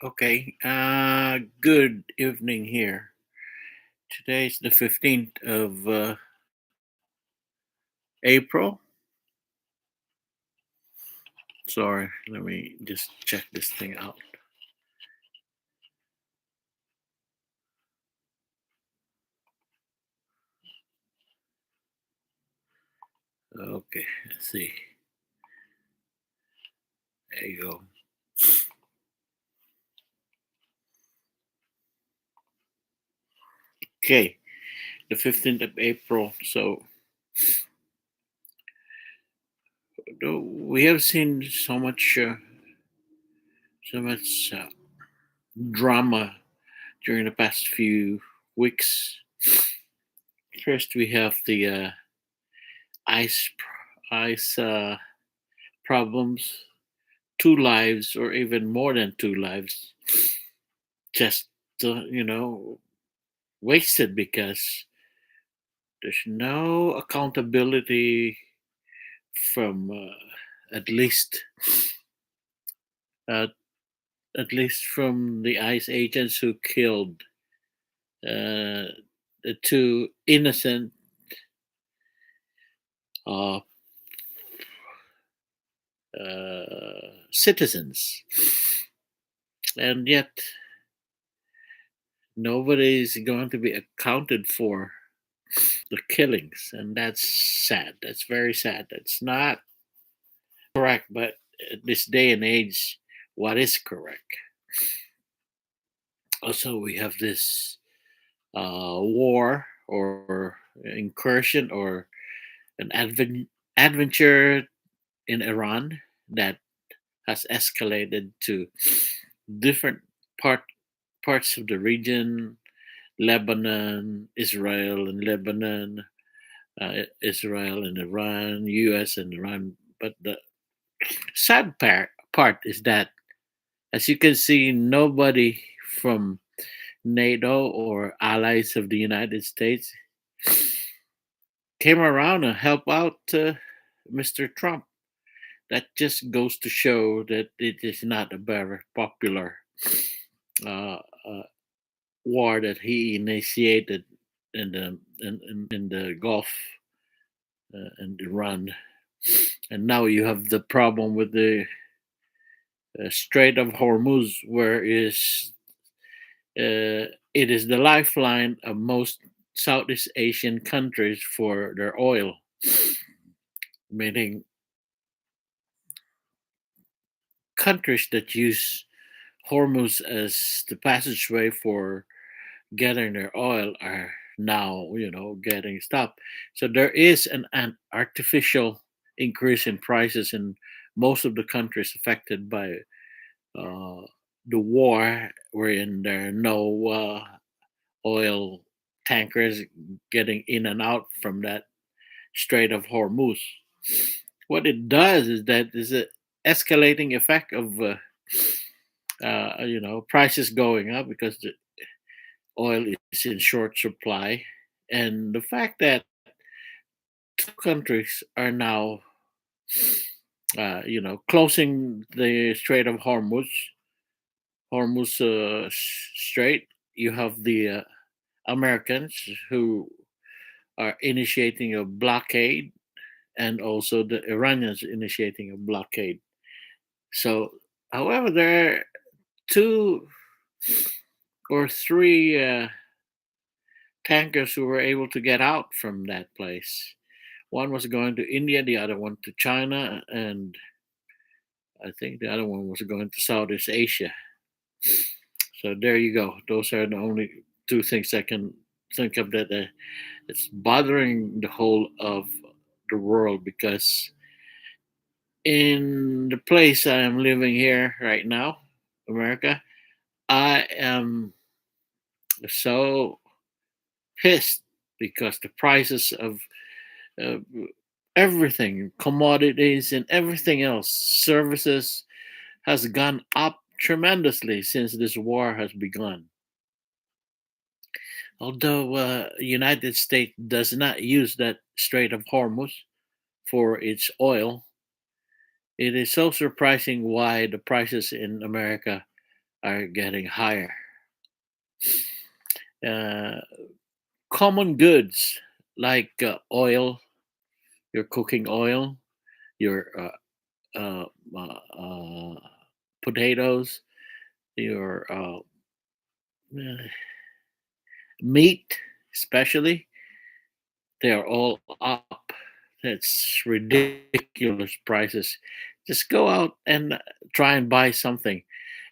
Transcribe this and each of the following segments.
Okay. Good evening here. Today's the 15th of April. Sorry, let me just check this thing out. Okay, let's see. There you go. Okay, the 15th of April. We have seen so much drama during the past few weeks. First, we have the ice problems. Two lives, or even more than two lives, just wasted because there's no accountability from at least uh, at least from the ICE agents who killed uh, the two innocent uh, citizens, and yet nobody's going to be accounted for the killings, and that's sad. That's very sad. That's not correct, but at this day and age, what is correct? Also, we have this war or incursion or an adventure in Iran that has escalated to different part parts of the region: Lebanon, Israel, and Lebanon, Israel and Iran, U.S. and Iran. But the sad part is that, as you can see, nobody from NATO or allies of the United States came around and helped out Mr. Trump. That just goes to show that it is not a very popular uh, uh, war that he initiated in the Gulf and Iran. And now you have the problem with the Strait of Hormuz, where it is the lifeline of most Southeast Asian countries for their oil, meaning countries that use Hormuz as the passageway for getting their oil are now, getting stopped. So there is an artificial increase in prices in most of the countries affected by uh, the war, wherein there are no oil tankers getting in and out from that Strait of Hormuz. What it does is that is an escalating effect of prices going up because the oil is in short supply, and the fact that two countries are now closing the Strait of Hormuz Strait. You have the Americans who are initiating a blockade, and also the Iranians initiating a blockade. So, however, there are two or three tankers who were able to get out from that place. One was going to India, the other one to China, and I think the other one was going to Southeast Asia. So there you go. Those are the only two things I can think of that it's bothering the whole of the world, because in the place I am living here right now, America, I am so pissed because the prices of uh, everything, commodities and everything else, services, has gone up tremendously since this war has begun. Although United States does not use that Strait of Hormuz for its oil, it is so surprising why the prices in America are getting higher. Uh, Common goods like oil, your cooking oil, your potatoes, your meat, especially, they're all up. That's ridiculous prices. Just go out and try and buy something.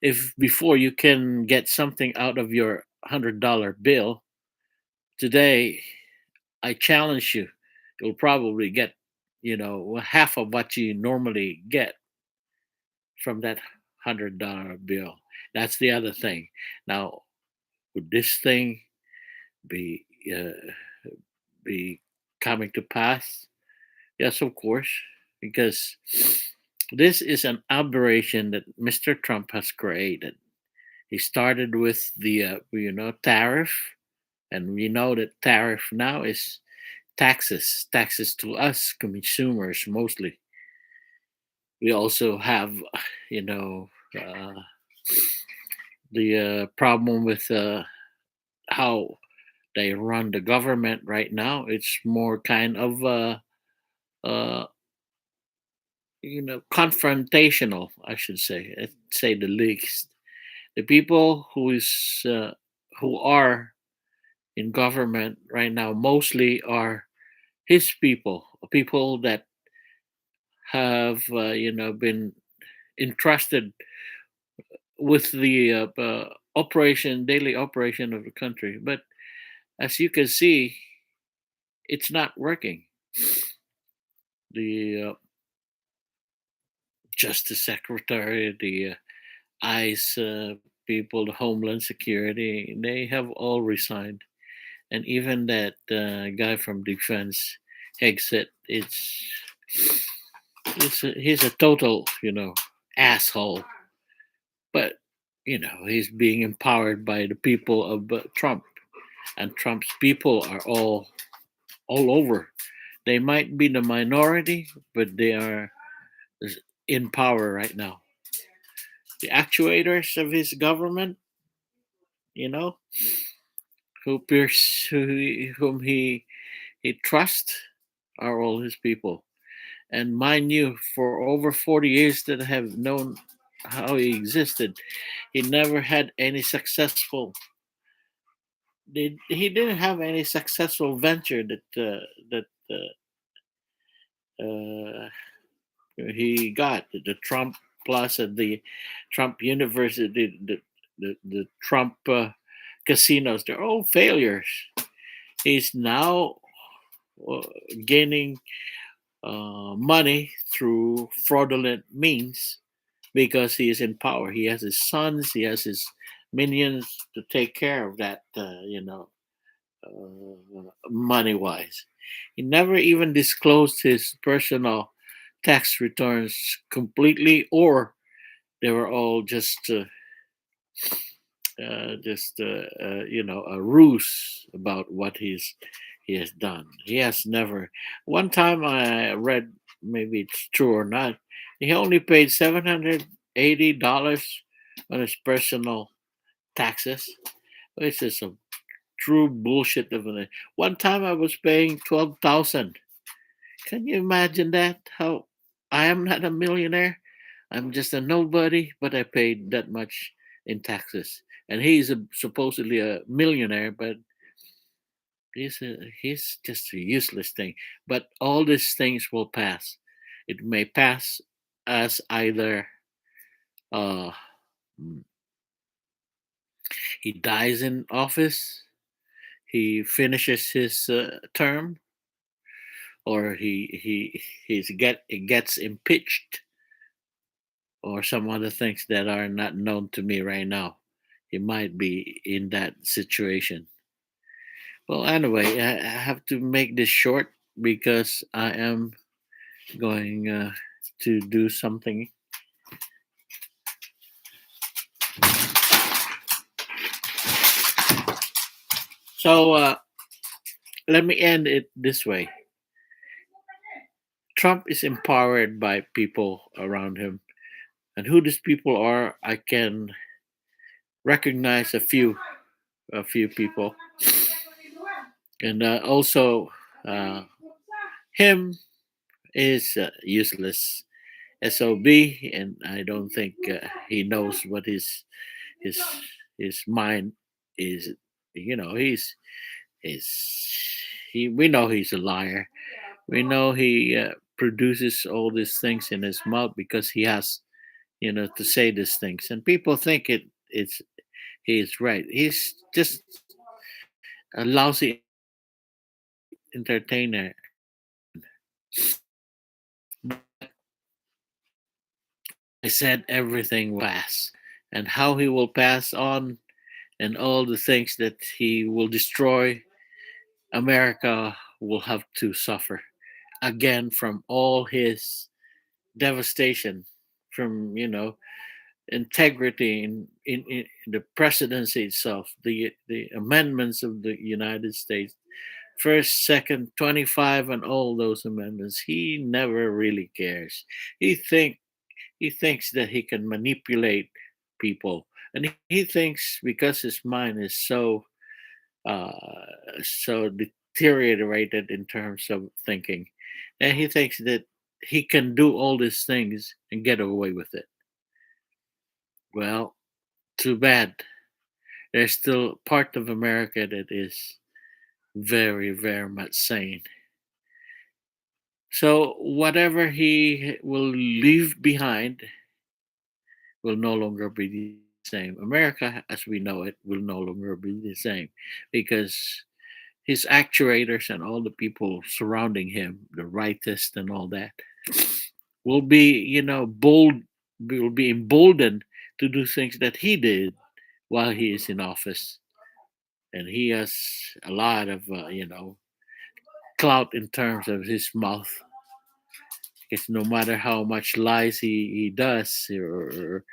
If before you can get something out of your $100 bill, today I challenge you, you'll probably get, half of what you normally get from that $100 bill. That's the other thing. Now, would this thing be be coming to pass? Yes, of course, because this is an aberration that Mr. Trump has created. He started with the tariff, and we know that tariff now is taxes to us consumers mostly. We also have, you know, uh, the problem with how they run the government right now. It's more kind of uh, confrontational, I should say the least. The people who are in government right now mostly are his people that have been entrusted with the daily operation of the country. But as you can see, it's not working. The Justice Secretary, the ICE people, the Homeland Security, they have all resigned, and even that guy from Defense, Hegseth, he's a total asshole. But he's being empowered by the people of Trump, and Trump's people are all over. They might be the minority, but they are in power right now. The actuators of his government, you know, whom he trusts, are all his people. And mind you, for over 40 years that I have known how he existed, he never had any he didn't have any successful venture that he got the Trump Plus at the Trump University, the Trump casinos. They're all failures. He's now uh, gaining money through fraudulent means because he is in power. He has his sons, he has his minions to take care of that, money wise. He never even disclosed his personal tax returns completely, or they were all just a ruse about what he has done. He has never. One time I read, maybe it's true or not, he only paid $780 on his personal taxes, which is a true bullshit of it. One time I was paying 12,000. Can you imagine that? How I am not a millionaire. I'm just a nobody, but I paid that much in taxes. And he's supposedly a millionaire, but he's just a useless thing. But all these things will pass. It may pass as either uh, mm, he dies in office, he finishes his term, or he gets impeached, or some other things that are not known to me right now. He might be in that situation. Well, anyway, I have to make this short because I am going to do something. So let me end it this way. Trump is empowered by people around him, and who these people are, I can recognize a few people, and also uh, him is useless sob, and I don't think he knows what his his mind is. He's he we know he's a liar. We know he produces all these things in his mouth because he has, to say these things, and people think it's he's right. He's just a lousy entertainer, but I said everything will pass, and how he will pass on, and all the things that he will destroy, America will have to suffer again from all his devastation, from integrity in the presidency itself, the amendments of the United States, first, second, 25, and all those amendments. He never really cares. He thinks that he can manipulate people, and he thinks because his mind is so deteriorated in terms of thinking, and he thinks that he can do all these things and get away with it. Well, too bad. There's still part of America that is very, very much sane. So whatever he will leave behind will no longer be the same. America, as we know it, will no longer be the same because his actuators and all the people surrounding him, the rightist and all that, will be, will be emboldened to do things that he did while he is in office. And he has a lot of, clout in terms of his mouth. Because no matter how much lies he does, or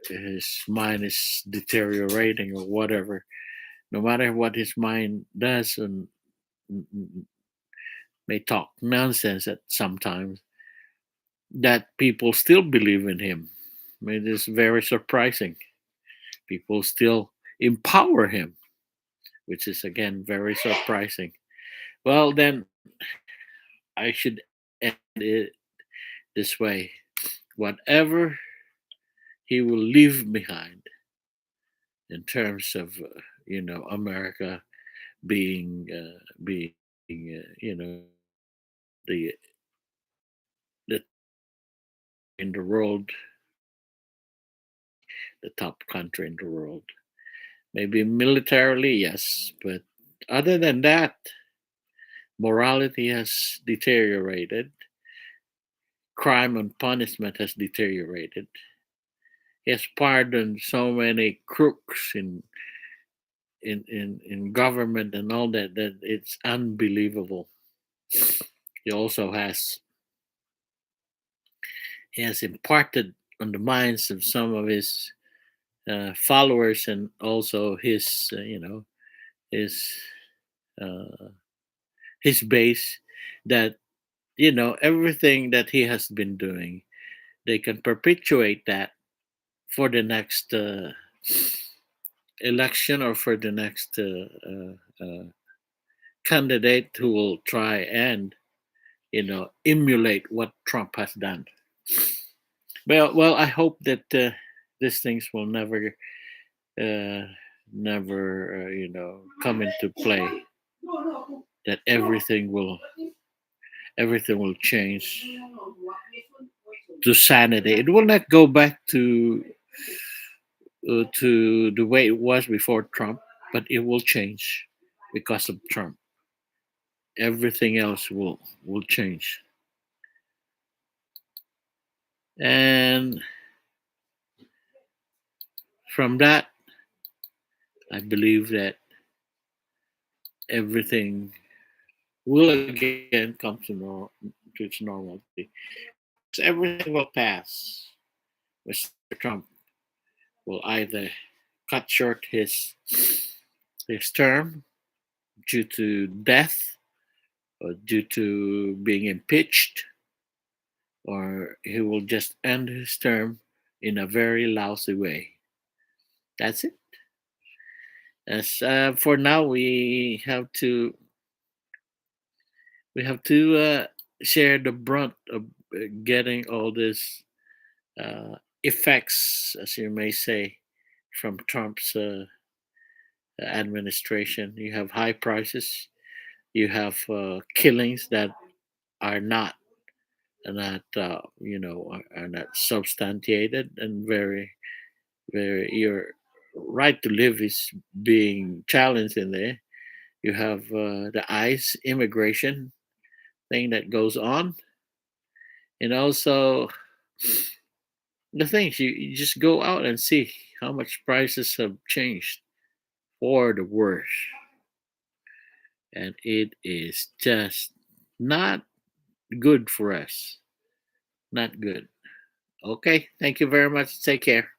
his mind is deteriorating or whatever, no matter what his mind does, and may talk nonsense at sometimes, that people still believe in him. It is very surprising. People still empower him, which is again very surprising. Well, then I should end it this way. Whatever he will leave behind in terms of, America being the the in the world, the top country in the world. Maybe militarily, yes, but other than that, morality has deteriorated. Crime and punishment has deteriorated. He has pardoned so many crooks in government and all that, that it's unbelievable. He also has imparted on the minds of some of his followers, and also his uh, his base, that everything that he has been doing, they can perpetuate that for the next election, or for the next candidate who will try and emulate what Trump has done. Well, I hope that these things will uh, never come into play. That everything will change to sanity. It will not go back to the way it was before Trump, but it will change because of Trump. Everything else will change, and from that, I believe that everything will again come to its normality, because everything will pass. Mr. Trump will either cut short his term due to death, or due to being impeached, or he will just end his term in a very lousy way. That's it. As for now, we have to share the brunt of getting all this effects, as you may say, from Trump's administration. You have high prices. You have killings that are not are not substantiated, and very your right to live is being challenged in there. You have the ICE immigration thing that goes on, and also the things you just go out and see how much prices have changed for the worse, and it is just not good for us. Not good. Okay, thank you very much. Take care.